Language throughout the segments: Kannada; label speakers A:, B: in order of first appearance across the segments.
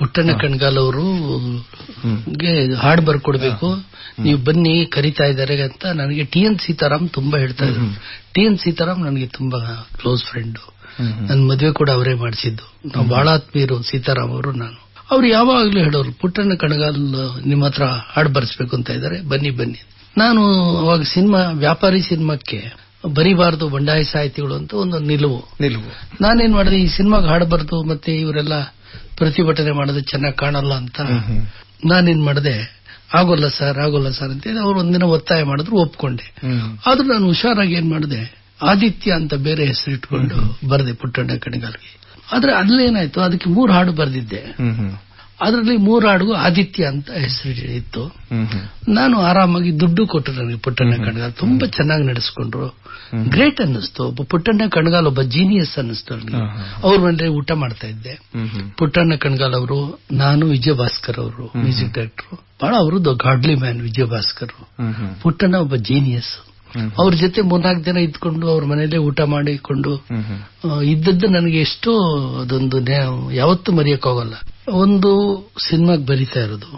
A: ಪುಟ್ಟಣ್ಣ ಕಣಗಾಲ್ ಅವರು ಹಾಡು ಬರ್ಕೊಡ್ಬೇಕು, ನೀವು ಬನ್ನಿ ಕರಿತಾ ಇದ್ದಾರೆ ಅಂತ ನನಗೆ TN ಸೀತಾರಾಮ್ ತುಂಬಾ ಹೇಳ್ತಾ ಇದ್ರು. TN ಸೀತಾರಾಮ್ ನನಗೆ ತುಂಬಾ ಕ್ಲೋಸ್ ಫ್ರೆಂಡ್. ನನ್ನ ಮದುವೆ ಕೂಡ ಅವರೇ ಮಾಡಿಸಿದ್ದು. ನಾವು ಬಹಳ ಆತ್ಮೀಯರು ಸೀತಾರಾಮ್ ಅವರು. ಅವ್ರು ಯಾವಾಗ್ಲೂ ಹೇಳೋರು, ಪುಟ್ಟಣ್ಣ ಕಣಗಾಲ್ ನಿಮ್ಮ ಹತ್ರ ಹಾಡು ಬರ್ಸ್ಬೇಕು ಅಂತ ಇದ್ದಾರೆ, ಬನ್ನಿ ಬನ್ನಿ. ನಾನು ಅವಾಗ ವ್ಯಾಪಾರಿ ಸಿನಿಮಾಕ್ಕೆ ಬರಿಬಾರದು ಬಂಡಾಯ ಸಾಹಿತಿಗಳು ಅಂತ ಒಂದು ನಿಲುವು. ನಾನೇನ್ ಮಾಡಿದೆ, ಈ ಸಿನಿಮಾಗೆ ಹಾಡು ಬರ್ದು ಮತ್ತೆ ಇವರೆಲ್ಲ ಪ್ರತಿಭಟನೆ ಮಾಡೋದು ಚೆನ್ನಾಗಿ ಕಾಣಲ್ಲ ಅಂತ ನಾನೇನ್ ಮಾಡಿದೆ, ಆಗೋಲ್ಲ ಸರ್ ಅಂತ ಅವ್ರು ಒಂದಿನ ಒತ್ತಾಯ ಮಾಡಿದ್ರು, ಒಪ್ಕೊಂಡೆ. ಆದ್ರೂ ನಾನು ಹುಷಾರಾಗಿ ಏನ್ ಮಾಡಿದೆ, ಆದಿತ್ಯ ಅಂತ ಬೇರೆ ಹೆಸರಿಟ್ಕೊಂಡು ಬರ್ದೆ ಪುಟ್ಟಣ್ಣ ಕಣಗಾಲ್ಗೆ. ಆದ್ರೆ ಅಲ್ಲೇನಾಯ್ತು, ಅದಕ್ಕೆ 3 ಹಾಡು ಬರ್ದಿದ್ದೆ. ಅದರಲ್ಲಿ 3 ಹಾಡಿಗೂ ಆದಿತ್ಯ ಅಂತ ಹೆಸರು ಇತ್ತು. ನಾನು ಆರಾಮಾಗಿ ದುಡ್ಡು ಕೊಟ್ಟರು ನನಗೆ. ಪುಟ್ಟಣ್ಣ ಕಣಗಾಲ್ ತುಂಬಾ ಚೆನ್ನಾಗಿ ನಡೆಸ್ಕೊಂಡ್ರು, ಗ್ರೇಟ್ ಅನ್ನಿಸ್ತು. ಒಬ್ಬ ಪುಟ್ಟಣ್ಣ ಕಣಗಾಲ್ ಒಬ್ಬ ಜೀನಿಯಸ್ ಅನ್ನಿಸ್ತು ನನಗೆ. ಅವ್ರ ಮನೆ ಊಟ ಮಾಡ್ತಾ ಇದ್ದೆ. ಪುಟ್ಟಣ್ಣ ಕಣಗಾಲ್ ಅವರು, ನಾನು, ವಿಜಯ ಭಾಸ್ಕರ್ ಅವರು ಮ್ಯೂಸಿಕ್ ಡೈರೆಕ್ಟರ್. ಬಹಳ ಅವರದ್ದು ಗಾಡ್ಲಿ ಮ್ಯಾನ್ ವಿಜಯ ಭಾಸ್ಕರ್. ಪುಟ್ಟಣ್ಣ ಒಬ್ಬ ಜೀನಿಯಸ್. ಅವ್ರ ಜೊತೆ 3-4 ದಿನ ಇದ್ಕೊಂಡು ಅವ್ರ ಮನೆಯಲ್ಲೇ ಊಟ ಮಾಡಿಕೊಂಡು ಇದ್ದದ್ದು ನನಗೆ ಎಷ್ಟೋ ಅದೊಂದು ಯಾವತ್ತೂ ಮರೆಯಕ್ಕಾಗಲ್ಲ. ಒಂದು ಸಿನಿಮಾಗೆ ಬರಿತಾ ಇರೋದು.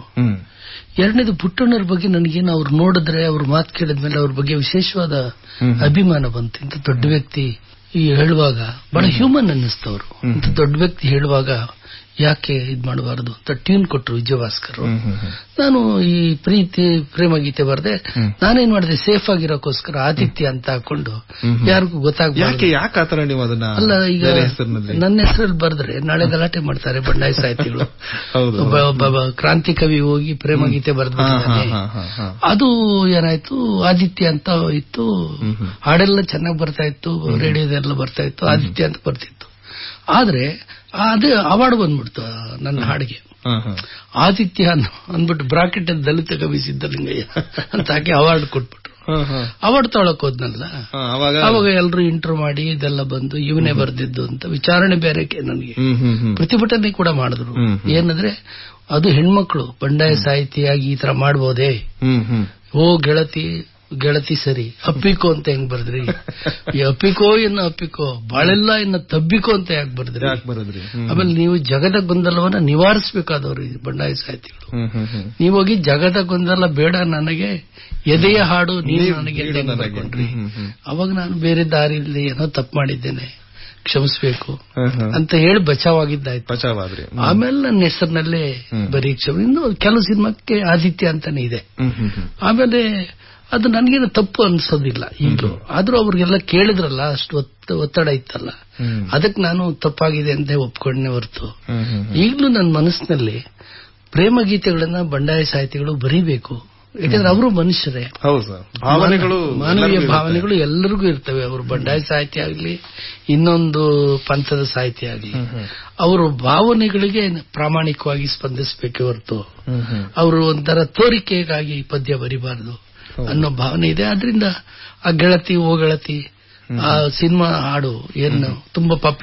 A: ಎರಡನೇದು ಪುಟ್ಟಣ್ಣವ್ರ ಬಗ್ಗೆ ನನಗೇನು ಅವ್ರು ನೋಡಿದ್ರೆ, ಅವ್ರ ಮಾತು ಕೇಳಿದ್ಮೇಲೆ ಅವ್ರ ಬಗ್ಗೆ ವಿಶೇಷವಾದ ಅಭಿಮಾನ ಬಂತು. ಇಂಥ ದೊಡ್ಡ ವ್ಯಕ್ತಿ ಹೇಳುವಾಗ ಬಹಳ ಹ್ಯೂಮನ್ ಅನ್ನಿಸ್ತವ್ರು. ಇಂಥ ದೊಡ್ಡ ವ್ಯಕ್ತಿ ಹೇಳುವಾಗ ಯಾಕೆ ಮಾಡಬಾರದು ಅಂತ ಟ್ಯೂನ್ ಕೊಟ್ಟರು ವಿಜಯ ಭಾಸ್ಕರ್. ನಾನು ಈ ಪ್ರೇಮ ಗೀತೆ ಬರ್ದೆ. ನಾನೇನ್ ಮಾಡಿದೆ, ಸೇಫ್ ಆಗಿರೋಕ್ಕೋಸ್ಕರ ಆದಿತ್ಯ ಅಂತ ಹಾಕೊಂಡು ಯಾರಿಗೂ ಗೊತ್ತಾಗಬಾರ್ದು. ಅಲ್ಲ, ಈಗ ನನ್ನ ಹೆಸರಲ್ಲಿ ಬರ್ದ್ರೆ ನಾಳೆ ಗಲಾಟೆ ಮಾಡ್ತಾರೆ ಬಂಡಾಯ ಸಾಹಿತಿಗಳು. ಒಬ್ಬ ಕ್ರಾಂತಿ ಕವಿ ಹೋಗಿ ಪ್ರೇಮ ಗೀತೆ ಬರ್ದ್ಬಿಟ್ಟಿದ್ದಾನೆ. ಅದು ಏನಾಯ್ತು, ಆದಿತ್ಯ ಅಂತ ಇತ್ತು. ಹಾಡೆಲ್ಲ ಚೆನ್ನಾಗಿ ಬರ್ತಾ ಇತ್ತು, ರೇಡಿಯೋದೆಲ್ಲ ಬರ್ತಾ ಇತ್ತು, ಆದಿತ್ಯ ಅಂತ ಬರ್ತಿತ್ತು. ಆದ್ರೆ ಅದೇ ಅವಾರ್ಡ್ ಬಂದ್ಬಿಡ್ತು ನನ್ನ ಹಾಡಿಗೆ. ಆದಿತ್ಯ ಅಂದ್ಬಿಟ್ಟು ಬ್ರಾಕೆಟ್ ದಲಿತ ಕವಿ ಸಿದ್ದಲಿಂಗಯ್ಯ ಅಂತ ಹಾಕಿ ಅವಾರ್ಡ್ ಕೊಟ್ಬಿಟ್ರು. ಅವಾರ್ಡ್ ತೊಗೊಳಕ್ ಹೋದ್ನಲ್ಲ, ಅವಾಗ ಎಲ್ರು ಇಂಟರ್ವ್ಯೂ ಮಾಡಿ ಇದೆಲ್ಲ ಬಂದು ಇವನೇ ಬರ್ದಿದ್ದು ಅಂತ ವಿಚಾರಣೆ ಬೇರೆ ನನಗೆ. ಪ್ರತಿಭಟನೆ ಕೂಡ ಮಾಡಿದ್ರು. ಏನಂದ್ರೆ ಅದು ಹೆಣ್ಮಕ್ಳು ಬಂಡಾಯ ಸಾಹಿತಿಯಾಗಿ ಈ ತರ ಮಾಡ್ಬೋದೇ, ಓ ಗೆಳತಿ ಸರಿ, ಅಪ್ಪಿಕೋ ಅಂತ ಹೆಂಗ್ ಬರ್ದ್ರಿ, ಈ ಅಪ್ಪಿಕೋ ಬಾಳೆಲ್ಲ ಇನ್ನ ತಬ್ಬಿಕೋ ಅಂತ ಯಾಕೆ ಬರ್ದ್ರಿ. ಆಮೇಲೆ ನೀವು ಜಗದ ಗೊಂದಲವನ್ನ ನಿವಾರಿಸಬೇಕಾದವ್ರು ಬಂಡಾಯ ಸಾಹಿತಿಗಳು. ನೀವೋಗಿ ಜಗದ ಗೊಂದಲ ಬೇಡ ನನಗೆ, ಎದೆಯ ಹಾಡು ನೀವು ನನಗೆ ಬರ್ಕೊಂಡ್ರಿ. ಅವಾಗ ನಾನು ಬೇರೆ ದಾರಿಯಲ್ಲಿ ಏನೋ ತಪ್ಪು ಮಾಡಿದ್ದೇನೆ, ಕ್ಷಮಿಸ್ಬೇಕು ಅಂತ ಹೇಳಿ ಬಚಾವಾಗಿದ್ದಾಯ್ತು. ಆಮೇಲೆ ನನ್ನ ಹೆಸರಿನಲ್ಲೇ ಬರೀ ಇನ್ನು ಕೆಲವು ಸಿನಿಮಾಕ್ಕೆ ಆದಿತ್ಯ ಅಂತಾನೆ ಇದೆ. ಆಮೇಲೆ ಅದು ನನಗೇನು ತಪ್ಪು ಅನ್ಸೋದಿಲ್ಲ ಈಗಲೂ. ಆದ್ರೂ ಅವ್ರಿಗೆಲ್ಲ ಕೇಳಿದ್ರಲ್ಲ, ಅಷ್ಟು ಒತ್ತಡ ಇತ್ತಲ್ಲ, ಅದಕ್ಕೆ ನಾನು ತಪ್ಪಾಗಿದೆ ಅಂತ ಒಪ್ಕೊಂಡೇ ಹೊರತು ಈಗಲೂ ನನ್ನ ಮನಸ್ಸಿನಲ್ಲಿ ಪ್ರೇಮ ಗೀತೆಗಳನ್ನ ಬಂಡಾಯ ಸಾಹಿತಿಗಳು ಬರೀಬೇಕು. ಯಾಕಂದ್ರೆ ಅವರು ಮನುಷ್ಯರೇ, ಮಾನವೀಯ ಭಾವನೆಗಳು ಎಲ್ಲರಿಗೂ ಇರ್ತವೆ. ಅವರು ಬಂಡಾಯ ಸಾಹಿತಿ ಆಗ್ಲಿ, ಇನ್ನೊಂದು ಪಂಥದ ಸಾಹಿತಿ ಆಗ್ಲಿ, ಅವರು ಭಾವನೆಗಳಿಗೆ ಪ್ರಾಮಾಣಿಕವಾಗಿ ಸ್ಪಂದಿಸಬೇಕೇ ಹೊರತು ಅವರು ಒಂಥರ ತೋರಿಕೆಗಾಗಿ ಪದ್ಯ ಬರಿಬಾರದು ಅನ್ನೋ ಭಾವನೆ ಇದೆ. ಆದ್ರಿಂದ ಆ ಗೆಳತಿ ಓ ಗೆಳತಿ ಆ ಸಿನಿಮಾ ಹಾಡು ಏನು ತುಂಬಾ